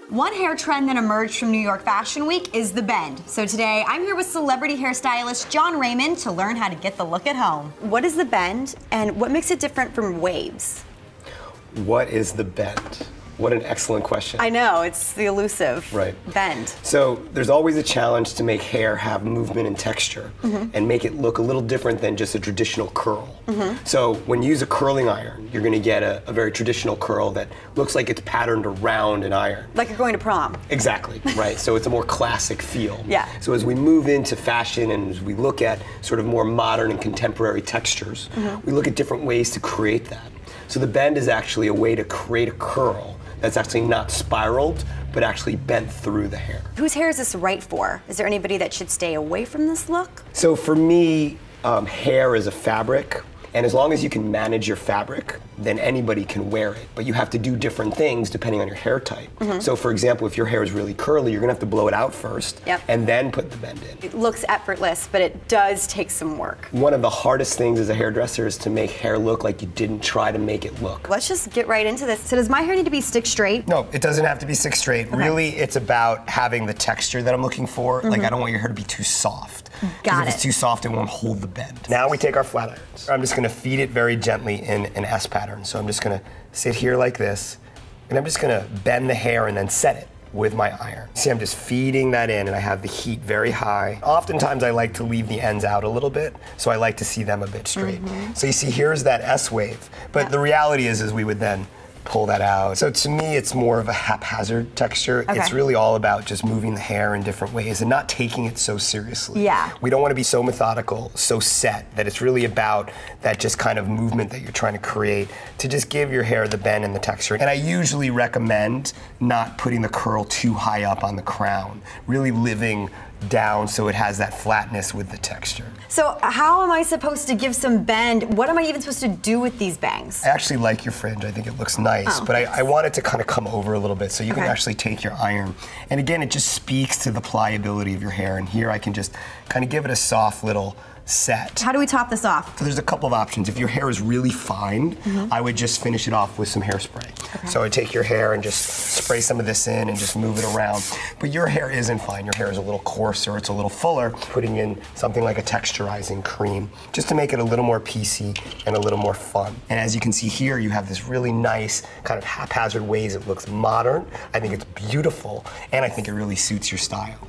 One hair trend that emerged from New York Fashion Week is the bend. So today, I'm here with celebrity hairstylist John Raymond to learn how to get the look at home. What is the bend, and what makes it different from waves? What is the bend? What an excellent question. I know, it's the elusive bend. So there's always a challenge to make hair have movement and texture and make it look a little different than just a traditional curl. So when you use a curling iron, you're going to get a very traditional curl that looks like it's patterned around an iron. Like you're going to prom. Exactly, right. So it's a more classic feel. Yeah. So as we move into fashion and as we look at sort of more modern and contemporary textures, we look at different ways to create that. So the bend is actually a way to create a curl that's actually not spiraled, but actually bent through the hair. Whose hair is this right for? Is there anybody that should stay away from this look? So for me, hair is a fabric, and as long as you can manage your fabric, then anybody can wear it. But you have to do different things depending on your hair type. So for example, if your hair is really curly, you're gonna have to blow it out first, and then put the bend in. It looks effortless, but it does take some work. One of the hardest things as a hairdresser is to make hair look like you didn't try to make it look. Let's just get right into this. So does my hair need to be stick straight? No, it doesn't have to be stick straight. Really, it's about having the texture that I'm looking for. Like, I don't want your hair to be too soft. Got it. If it's too soft, it won't hold the bend. Now we take our flat irons. I'm just gonna feed it very gently in an S pattern. So I'm just gonna sit here like this, and I'm just gonna bend the hair and then set it with my iron. See, I'm just feeding that in, and I have the heat very high. Oftentimes I like to leave the ends out a little bit, so I like to see them a bit straight. So you see, here's that S wave. But the reality is we would then pull that out. So to me, it's more of a haphazard texture. It's really all about just moving the hair in different ways and not taking it so seriously. Yeah. We don't want to be so methodical, so set, that it's really about that just kind of movement that you're trying to create to just give your hair the bend and the texture. And I usually recommend not putting the curl too high up on the crown, really living down so it has that flatness with the texture. So how am I supposed to give some bend? What am I even supposed to do with these bangs? I actually like your fringe. I think it looks nice, but I want it to kind of come over a little bit so you can actually take your iron. And again, it just speaks to the pliability of your hair. And here I can just kind of give it a soft little set. How do we top this off? So there's a couple of options. If your hair is really fine, I would just finish it off with some hairspray. So I take your hair and just spray some of this in and just move it around. But your hair isn't fine. Your hair is a little coarser, it's a little fuller. Putting in something like a texturizing cream just to make it a little more piecey and a little more fun. And as you can see here, you have this really nice kind of haphazard ways. It looks modern. I think it's beautiful, and I think it really suits your style.